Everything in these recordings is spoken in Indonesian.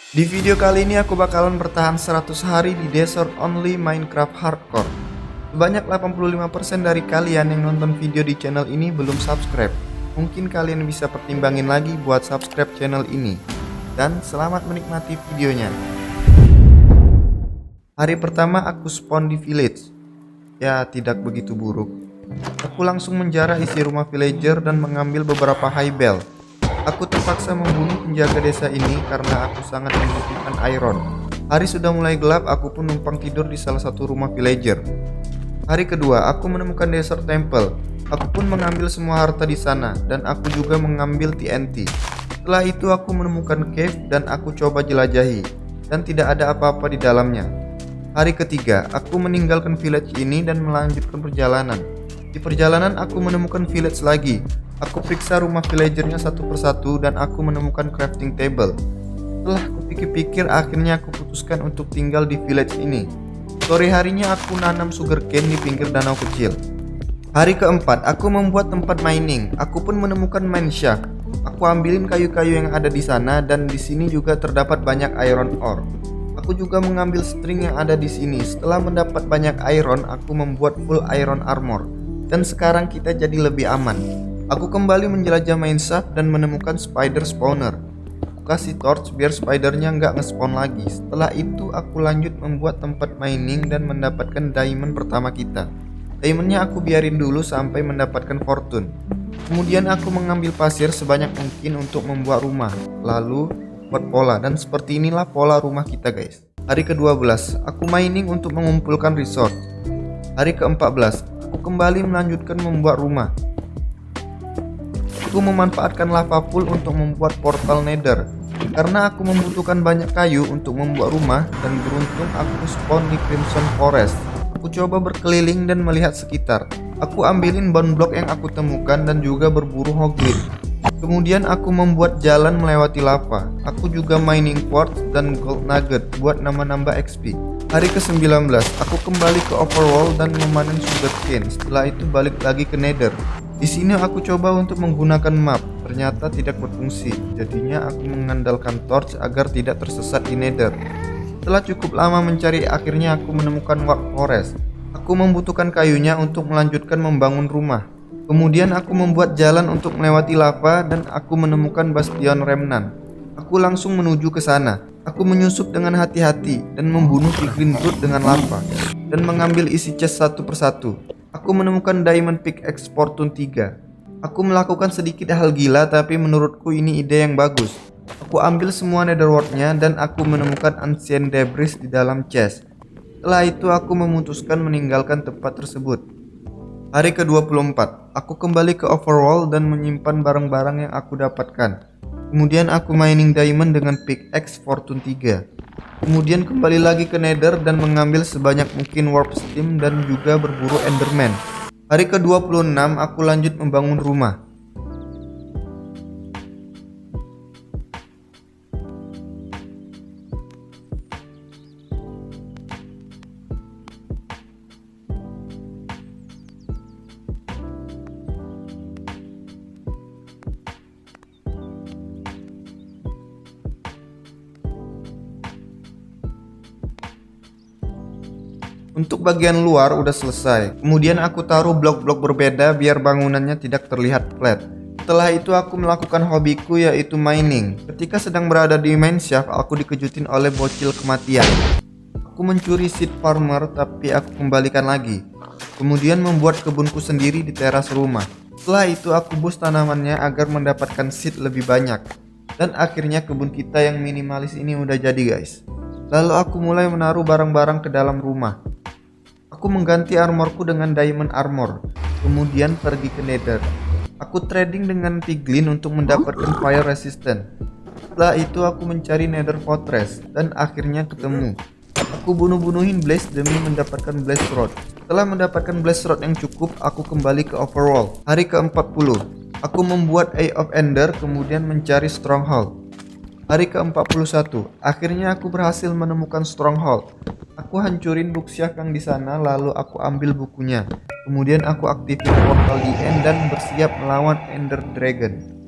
Di video kali ini aku bakalan bertahan 100 hari di Desert Only Minecraft Hardcore. Sebanyak 85% dari kalian yang nonton video di channel ini belum subscribe. Mungkin kalian bisa pertimbangin lagi buat subscribe channel ini. Dan selamat menikmati videonya. Hari pertama aku spawn di village. Ya, tidak begitu buruk. Aku langsung menjarah isi rumah villager dan mengambil beberapa high bell. Aku terpaksa membunuh penjaga desa ini karena aku sangat membutuhkan iron. Hari sudah mulai gelap, aku pun numpang tidur di salah satu rumah villager. Hari kedua, aku menemukan desert temple. Aku pun mengambil semua harta di sana dan aku juga mengambil TNT. Setelah itu aku menemukan cave dan aku coba jelajahi dan tidak ada apa-apa di dalamnya. Hari ketiga, aku meninggalkan village ini dan melanjutkan perjalanan. Di perjalanan aku menemukan village lagi. Aku periksa rumah villagernya satu persatu dan aku menemukan crafting table. Setelah aku pikir-pikir, akhirnya aku putuskan untuk tinggal di village ini. Sore harinya aku nanam sugarcane di pinggir danau kecil. Hari keempat, aku membuat tempat mining. Aku pun menemukan mine shaft. Aku ambilin kayu-kayu yang ada di sana dan di sini juga terdapat banyak iron ore. Aku juga mengambil string yang ada di sini. Setelah mendapat banyak iron, aku membuat full iron armor. Dan sekarang kita jadi lebih aman. Aku kembali menjelajah mine shaft dan menemukan spider spawner. Aku kasih torch biar spidernya nggak nge-spawn lagi. Setelah itu aku lanjut membuat tempat mining dan mendapatkan diamond pertama kita. Diamondnya aku biarin dulu sampai mendapatkan fortune. Kemudian aku mengambil pasir sebanyak mungkin untuk membuat rumah. Lalu buat pola, dan seperti inilah pola rumah kita guys. Hari ke-12 aku mining untuk mengumpulkan resource. Hari ke-14 aku kembali melanjutkan membuat rumah. Aku memanfaatkan lava pool untuk membuat portal nether karena aku membutuhkan banyak kayu untuk membuat rumah, dan beruntung aku spawn di Crimson Forest. Aku coba berkeliling dan melihat sekitar. Aku ambilin bone block yang aku temukan dan juga berburu hoglin. Kemudian aku membuat jalan melewati lava. Aku juga mining quartz dan gold nugget buat nambah-nambah XP. Hari ke-19 aku kembali ke overworld dan memanen sugarcane. Setelah itu balik lagi ke nether. Di sini aku coba untuk menggunakan map, ternyata tidak berfungsi. Jadinya aku mengandalkan torch agar tidak tersesat di nether. Setelah cukup lama mencari, akhirnya aku menemukan warp forest. Aku membutuhkan kayunya untuk melanjutkan membangun rumah. Kemudian aku membuat jalan untuk melewati lava dan aku menemukan bastion remnant. Aku langsung menuju ke sana. Aku menyusup dengan hati-hati dan membunuh piglin brute dengan lava dan mengambil isi chest satu persatu. Aku menemukan diamond pickaxe fortune 3. Aku melakukan sedikit hal gila, tapi menurutku ini ide yang bagus. Aku ambil semua netherworld-nya dan aku menemukan ancient debris di dalam chest. Setelah itu aku memutuskan meninggalkan tempat tersebut. Hari ke-24 aku kembali ke overworld dan menyimpan barang-barang yang aku dapatkan. Kemudian aku mining diamond dengan pickaxe fortune 3. Kemudian kembali lagi ke nether dan mengambil sebanyak mungkin warp steam dan juga berburu enderman. Hari ke-26 aku lanjut membangun rumah. Untuk bagian luar udah selesai. Kemudian aku taruh blok-blok berbeda biar bangunannya tidak terlihat flat. Setelah itu aku melakukan hobiku, yaitu mining. Ketika sedang berada di mine shaft, aku dikejutin oleh bocil kematian. Aku mencuri seed farmer tapi aku kembalikan lagi. Kemudian membuat kebunku sendiri di teras rumah. Setelah itu aku boost tanamannya agar mendapatkan seed lebih banyak. Dan akhirnya kebun kita yang minimalis ini udah jadi guys. Lalu aku mulai menaruh barang-barang ke dalam rumah. Aku mengganti armorku dengan diamond armor, kemudian pergi ke nether. Aku trading dengan piglin untuk mendapatkan fire resistant. Setelah itu aku mencari nether fortress dan akhirnya ketemu. Aku bunuh-bunuhin blaze demi mendapatkan blaze rod. Setelah mendapatkan blaze rod yang cukup, aku kembali ke overworld. Hari ke-40 aku membuat Eye of Ender kemudian mencari stronghold. Hari ke-41 akhirnya aku berhasil menemukan stronghold. Aku hancurin bookshelf yang di sana, lalu aku ambil bukunya. Kemudian aku aktifin portal di end dan bersiap melawan Ender Dragon.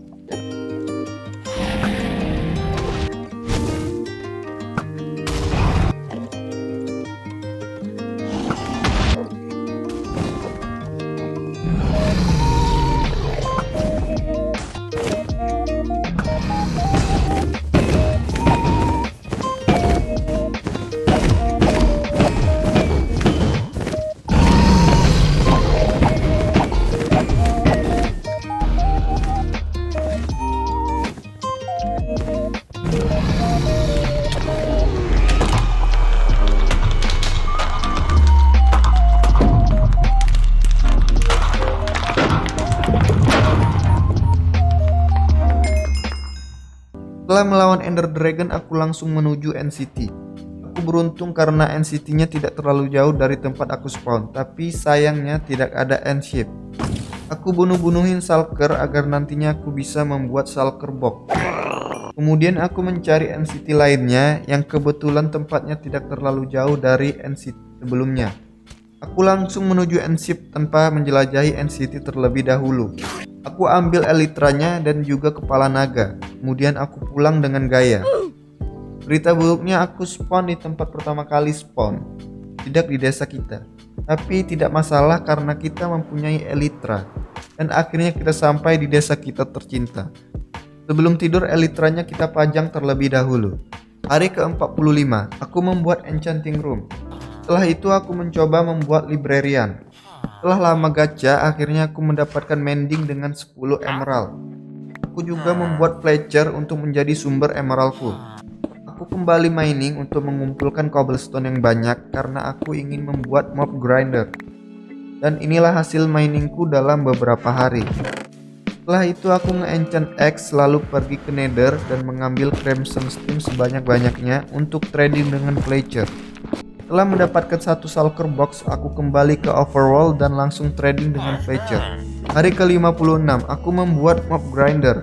Setelah melawan Ender Dragon, aku langsung menuju NCT. Aku beruntung karena NCT-nya tidak terlalu jauh dari tempat aku spawn, tapi sayangnya tidak ada end ship. Aku bunuh-bunuhin Shulker agar nantinya aku bisa membuat Shulker Box. Kemudian aku mencari NCT lainnya yang kebetulan tempatnya tidak terlalu jauh dari NCT sebelumnya. Aku langsung menuju N-Ship tanpa menjelajahi NCT terlebih dahulu. Aku ambil Elytranya dan juga kepala naga. Kemudian aku pulang dengan gaya. Berita buruknya, aku spawn di tempat pertama kali spawn, tidak di desa kita. Tapi tidak masalah karena kita mempunyai Elytra. Dan akhirnya kita sampai di desa kita tercinta. Sebelum tidur, Elytranya kita pajang terlebih dahulu. Hari ke-45, aku membuat enchanting room. Setelah itu aku mencoba membuat librarian. Setelah lama gacha, akhirnya aku mendapatkan mending dengan 10 emerald. Aku juga membuat Fletcher untuk menjadi sumber emeraldku. Aku kembali mining untuk mengumpulkan cobblestone yang banyak karena aku ingin membuat mob grinder. Dan inilah hasil miningku dalam beberapa hari. Setelah itu aku nge-enchant X, lalu pergi ke Nether dan mengambil Crimson Steam sebanyak-banyaknya untuk trading dengan Fletcher. Setelah mendapatkan satu Shulker Box, aku kembali ke Overworld dan langsung trading dengan Fletcher. Hari ke-56, aku membuat mob grinder.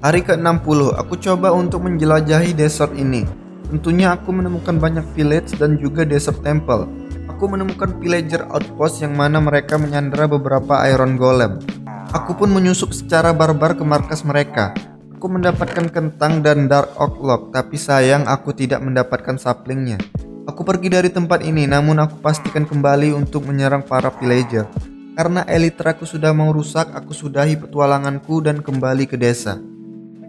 Hari ke-60, aku coba untuk menjelajahi desert ini. Tentunya aku menemukan banyak village dan juga desert temple. Aku menemukan villager outpost yang mana mereka menyandera beberapa iron golem. Aku pun menyusup secara barbar ke markas mereka. Aku mendapatkan kentang dan dark oak log, tapi sayang aku tidak mendapatkan saplingnya. Aku pergi dari tempat ini, namun aku pastikan kembali untuk menyerang para villager. Karena Elytraku sudah mau rusak, aku sudahi petualanganku dan kembali ke desa.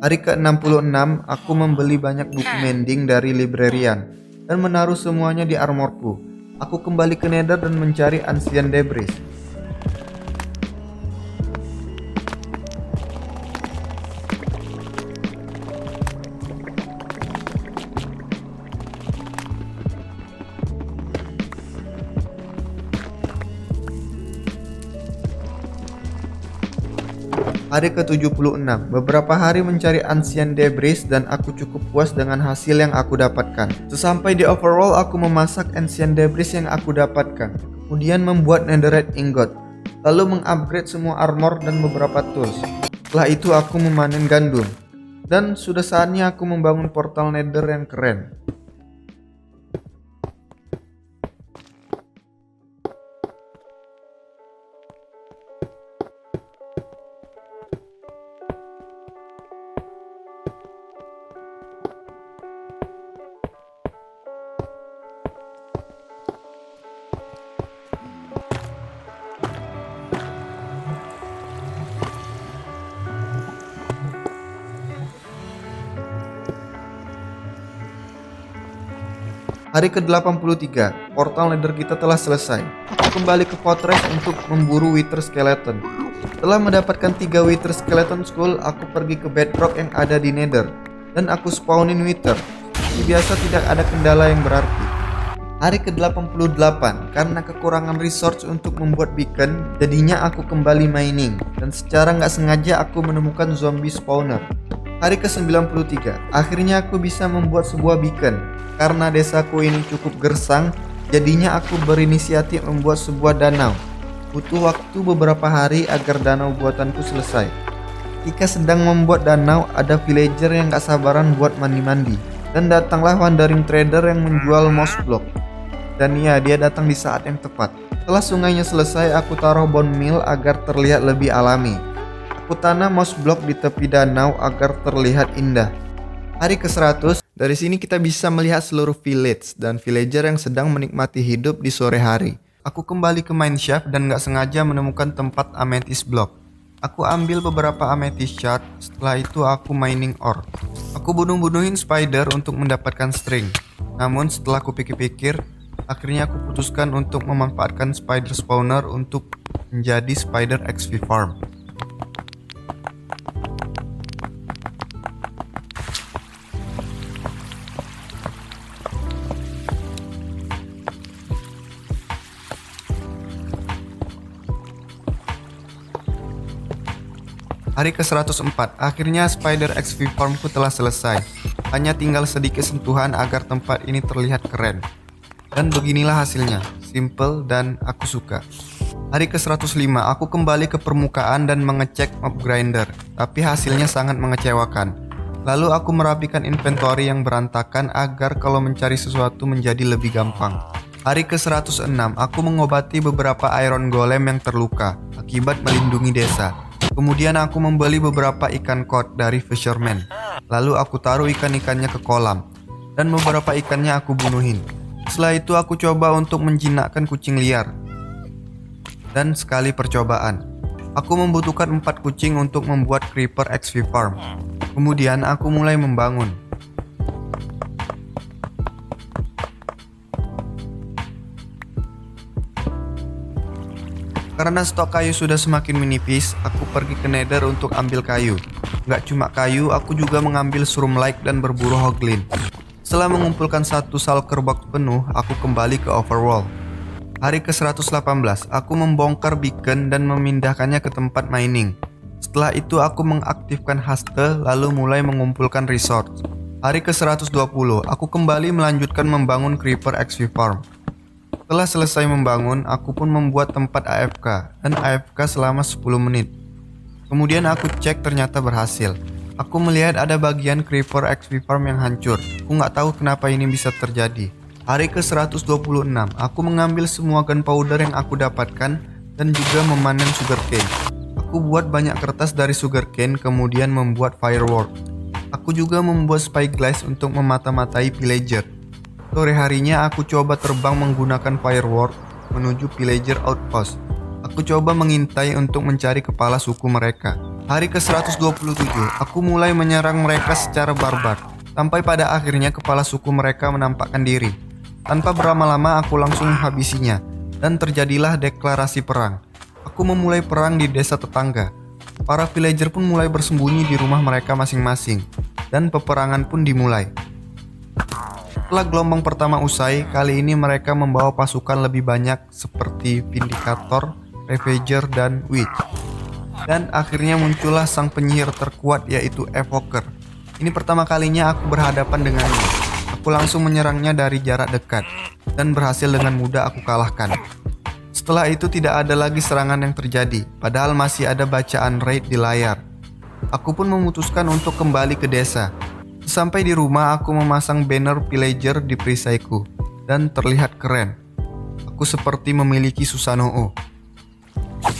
Hari ke-66, aku membeli banyak buku mending dari librarian dan menaruh semuanya di armorku. Aku kembali ke Nether dan mencari Ancient Debris. Hari ke-76, beberapa hari mencari Ancient Debris dan aku cukup puas dengan hasil yang aku dapatkan. Sesampai di Overworld, aku memasak Ancient Debris yang aku dapatkan, kemudian membuat Netherite Ingot, lalu mengupgrade semua armor dan beberapa tools. Setelah itu aku memanen gandum, dan sudah saatnya aku membangun portal Nether yang keren. Hari ke-83, portal Nether kita telah selesai. Aku kembali ke fortress untuk memburu Wither Skeleton. Setelah mendapatkan 3 Wither Skeleton Skull, aku pergi ke Bedrock yang ada di Nether dan aku spawnin Wither. Seperti biasa, tidak ada kendala yang berarti. Hari ke-88, karena kekurangan resource untuk membuat beacon, jadinya aku kembali mining dan secara nggak sengaja aku menemukan zombie spawner. Hari ke-93, akhirnya aku bisa membuat sebuah beacon. Karena desaku ini cukup gersang, jadinya aku berinisiatif membuat sebuah danau. Butuh waktu beberapa hari agar danau buatanku selesai. Ketika sedang membuat danau, ada villager yang gak sabaran buat mandi-mandi. Dan datanglah wandering trader yang menjual moss block. Dan ya, dia datang di saat yang tepat. Setelah sungainya selesai, aku taruh bone meal agar terlihat lebih alami. Aku tanam moss block di tepi danau agar terlihat indah. Hari ke-100, dari sini kita bisa melihat seluruh village dan villager yang sedang menikmati hidup di sore hari. Aku kembali ke mineshaft dan gak sengaja menemukan tempat amethyst block. Aku ambil beberapa amethyst shard, setelah itu aku mining ore. Aku bunuh-bunuhin spider untuk mendapatkan string. Namun setelah aku pikir-pikir, akhirnya aku putuskan untuk memanfaatkan spider spawner untuk menjadi spider XP farm. Hari ke-104, akhirnya Spider XP Farmku telah selesai. Hanya tinggal sedikit sentuhan agar tempat ini terlihat keren. Dan beginilah hasilnya, simple dan aku suka. Hari ke-105, aku kembali ke permukaan dan mengecek mob grinder, tapi hasilnya sangat mengecewakan. Lalu aku merapikan inventory yang berantakan agar kalau mencari sesuatu menjadi lebih gampang. Hari ke-106, aku mengobati beberapa iron golem yang terluka akibat melindungi desa. Kemudian aku membeli beberapa ikan cod dari fisherman. Lalu aku taruh ikan-ikannya ke kolam. Dan beberapa ikannya aku bunuhin. Setelah itu aku coba untuk menjinakkan kucing liar. Dan sekali percobaan, aku membutuhkan 4 kucing untuk membuat creeper XP farm. Kemudian aku mulai membangun. Karena stok kayu sudah semakin menipis, aku pergi ke Nether untuk ambil kayu. Nggak cuma kayu, aku juga mengambil shroom-like dan berburu hoglin. Setelah mengumpulkan 1 shulker box penuh, aku kembali ke overworld. Hari ke-118, aku membongkar beacon dan memindahkannya ke tempat mining. Setelah itu aku mengaktifkan haste lalu mulai mengumpulkan resource. Hari ke-120, aku kembali melanjutkan membangun creeper XP farm. Setelah selesai membangun, aku pun membuat tempat AFK dan AFK selama 10 menit. Kemudian aku cek ternyata berhasil. Aku melihat ada bagian creeper XP farm yang hancur. Aku nggak tahu kenapa ini bisa terjadi. Hari ke-126, aku mengambil semua gunpowder yang aku dapatkan dan juga memanen sugarcane. Aku buat banyak kertas dari sugarcane kemudian membuat firework. Aku juga membuat spyglass untuk memata-matai pillager. Sore harinya aku coba terbang menggunakan firework menuju pillager outpost. Aku coba mengintai untuk mencari kepala suku mereka. Hari ke-127, aku mulai menyerang mereka secara barbar. Sampai pada akhirnya kepala suku mereka menampakkan diri. Tanpa berlama-lama aku langsung menghabisinya. Dan terjadilah deklarasi perang. Aku memulai perang di desa tetangga. Para villager pun mulai bersembunyi di rumah mereka masing-masing. Dan peperangan pun dimulai. Setelah gelombang pertama usai, kali ini mereka membawa pasukan lebih banyak seperti Vindicator, Ravager, dan Witch. Dan akhirnya muncullah sang penyihir terkuat yaitu Evoker. Ini pertama kalinya aku berhadapan dengannya. Aku langsung menyerangnya dari jarak dekat dan berhasil dengan mudah aku kalahkan. Setelah itu tidak ada lagi serangan yang terjadi, padahal masih ada bacaan raid di layar. Aku pun memutuskan untuk kembali ke desa. Sampai di rumah aku memasang banner pillager di perisaiku dan terlihat keren. Aku seperti memiliki Susanoo.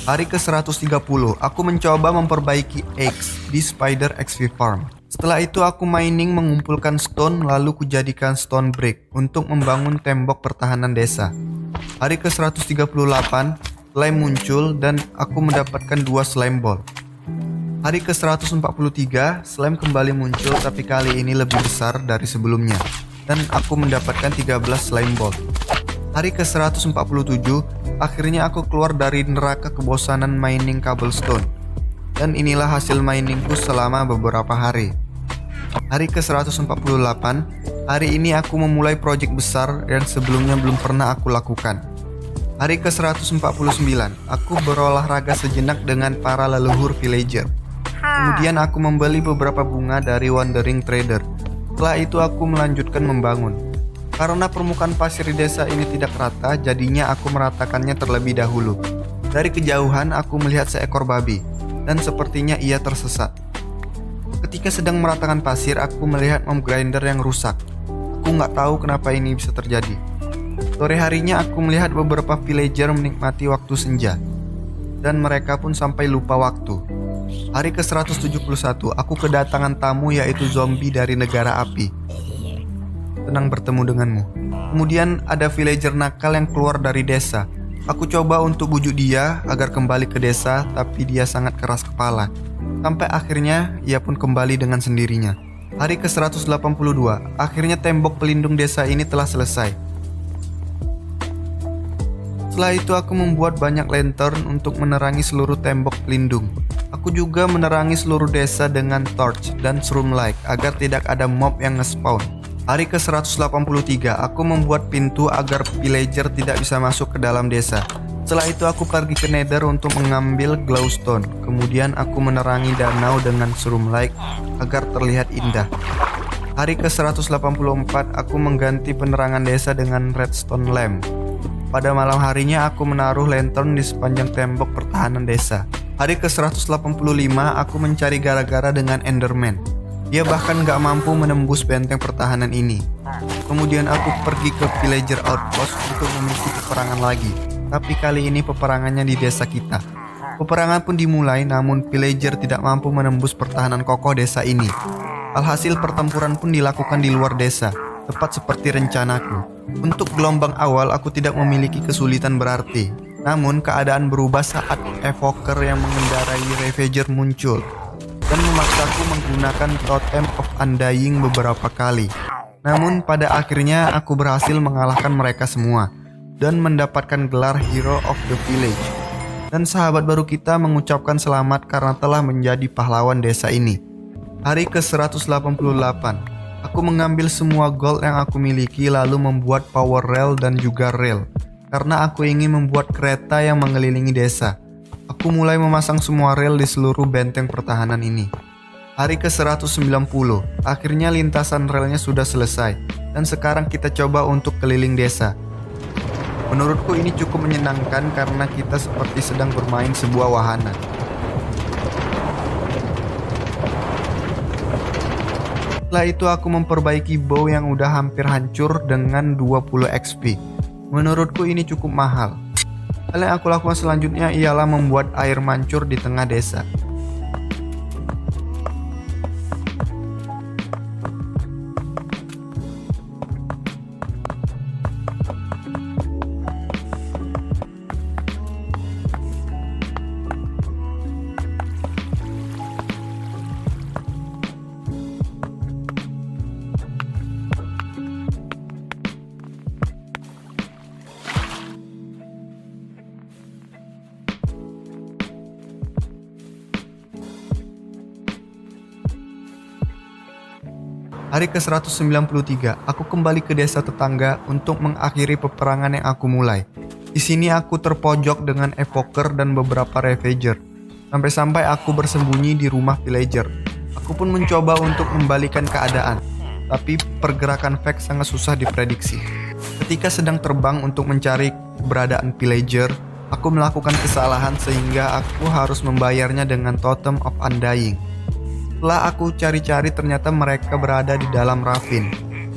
Hari ke-130, aku mencoba memperbaiki eggs di Spider XP Farm. Setelah itu aku mining mengumpulkan stone lalu kujadikan stone brick untuk membangun tembok pertahanan desa. Hari ke-138, slime muncul dan aku mendapatkan 2 slime ball. Hari ke-143, slime kembali muncul tapi kali ini lebih besar dari sebelumnya. Dan aku mendapatkan 13 slime ball. Hari ke-147, akhirnya aku keluar dari neraka kebosanan mining cobblestone. Dan inilah hasil miningku selama beberapa hari. Hari ke-148, hari ini aku memulai project besar yang sebelumnya belum pernah aku lakukan. Hari ke-149, aku berolahraga sejenak dengan para leluhur villager. Kemudian aku membeli beberapa bunga dari Wandering Trader. Setelah itu aku melanjutkan membangun. Karena permukaan pasir di desa ini tidak rata, jadinya aku meratakannya terlebih dahulu. Dari kejauhan aku melihat seekor babi, dan sepertinya ia tersesat. Ketika sedang meratakan pasir, aku melihat mob grinder yang rusak. Aku nggak tahu kenapa ini bisa terjadi. Sore harinya aku melihat beberapa villager menikmati waktu senja. Dan mereka pun sampai lupa waktu. Hari ke-171, aku kedatangan tamu yaitu zombie dari negara api. Senang bertemu denganmu. Kemudian ada villager nakal yang keluar dari desa. Aku coba untuk bujuk dia agar kembali ke desa, tapi dia sangat keras kepala. Sampai akhirnya ia pun kembali dengan sendirinya. Hari ke-182, akhirnya tembok pelindung desa ini telah selesai. Setelah itu aku membuat banyak lantern untuk menerangi seluruh tembok pelindung. Aku juga menerangi seluruh desa dengan torch dan shroom light agar tidak ada mob yang nge-spawn. Hari ke-183, aku membuat pintu agar villager tidak bisa masuk ke dalam desa. Setelah itu aku pergi ke Nether untuk mengambil glowstone. Kemudian aku menerangi danau dengan shroom light agar terlihat indah. Hari ke-184, aku mengganti penerangan desa dengan redstone lamp. Pada malam harinya aku menaruh lantern di sepanjang tembok pertahanan desa. Hari ke-185 aku mencari gara-gara dengan Enderman. Dia bahkan gak mampu menembus benteng pertahanan ini. Kemudian aku pergi ke villager outpost untuk memicu peperangan lagi. Tapi kali ini peperangannya di desa kita. Peperangan pun dimulai, namun villager tidak mampu menembus pertahanan kokoh desa ini. Alhasil pertempuran pun dilakukan di luar desa, tepat seperti rencanaku. Untuk gelombang awal aku tidak memiliki kesulitan berarti. Namun keadaan berubah saat evoker yang mengendarai Ravager muncul dan memaksaku menggunakan Totem of Undying beberapa kali. Namun pada akhirnya aku berhasil mengalahkan mereka semua dan mendapatkan gelar Hero of the Village. Dan sahabat baru kita mengucapkan selamat karena telah menjadi pahlawan desa ini. Hari ke-188, aku mengambil semua gold yang aku miliki lalu membuat power rail dan juga rail. Karena aku ingin membuat kereta yang mengelilingi desa. Aku mulai memasang semua rel di seluruh benteng pertahanan ini. Hari ke-190, akhirnya lintasan relnya sudah selesai. Dan sekarang kita coba untuk keliling desa. Menurutku ini cukup menyenangkan karena kita seperti sedang bermain sebuah wahana. Setelah itu aku memperbaiki bow yang udah hampir hancur dengan 20 XP. Menurutku ini cukup mahal. Hal yang aku lakukan selanjutnya ialah membuat air mancur di tengah desa. Hari ke-193, aku kembali ke desa tetangga untuk mengakhiri peperangan yang aku mulai. Di sini aku terpojok dengan evoker dan beberapa ravager. Sampai-sampai aku bersembunyi di rumah villager. Aku pun mencoba untuk membalikan keadaan, tapi pergerakan Vex sangat susah diprediksi. Ketika sedang terbang untuk mencari keberadaan villager, aku melakukan kesalahan sehingga aku harus membayarnya dengan Totem of Undying. Setelah aku cari-cari ternyata mereka berada di dalam ravin.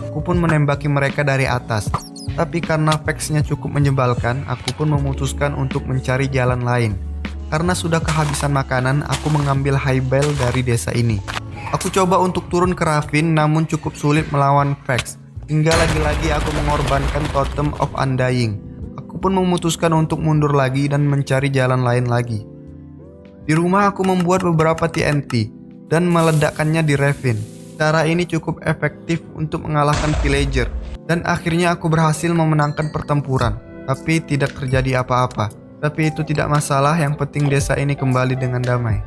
Aku pun menembaki mereka dari atas. Tapi karena Vex-nya cukup menyebalkan, aku pun memutuskan untuk mencari jalan lain. Karena sudah kehabisan makanan, aku mengambil highbell dari desa ini. Aku coba untuk turun ke ravin namun cukup sulit melawan Vex. Hingga lagi-lagi aku mengorbankan Totem of Undying. Aku pun memutuskan untuk mundur lagi dan mencari jalan lain lagi. Di rumah aku membuat beberapa TNT dan meledakkannya di ravin. Cara ini cukup efektif untuk mengalahkan villager. Dan akhirnya aku berhasil memenangkan pertempuran. Tapi tidak terjadi apa-apa. Tapi itu tidak masalah, yang penting desa ini kembali dengan damai.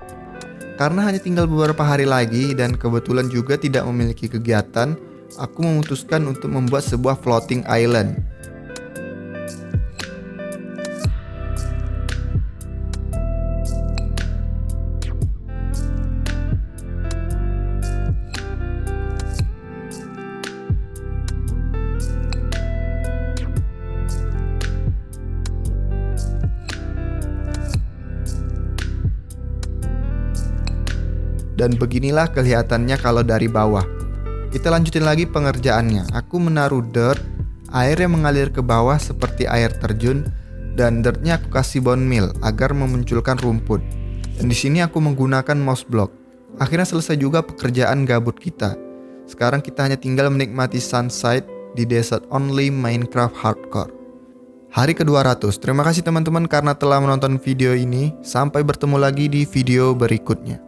Karena hanya tinggal beberapa hari lagi dan kebetulan juga tidak memiliki kegiatan, aku memutuskan untuk membuat sebuah floating island. Dan beginilah kelihatannya kalau dari bawah. Kita lanjutin lagi pengerjaannya. Aku menaruh dirt, air yang mengalir ke bawah seperti air terjun, dan dirtnya aku kasih bone meal agar memunculkan rumput. Dan di sini aku menggunakan mouse block. Akhirnya selesai juga pekerjaan gabut kita. Sekarang kita hanya tinggal menikmati sunset di Desert Only Minecraft Hardcore. hari ke-200. Terima kasih teman-teman karena telah menonton video ini. Sampai bertemu lagi di video berikutnya.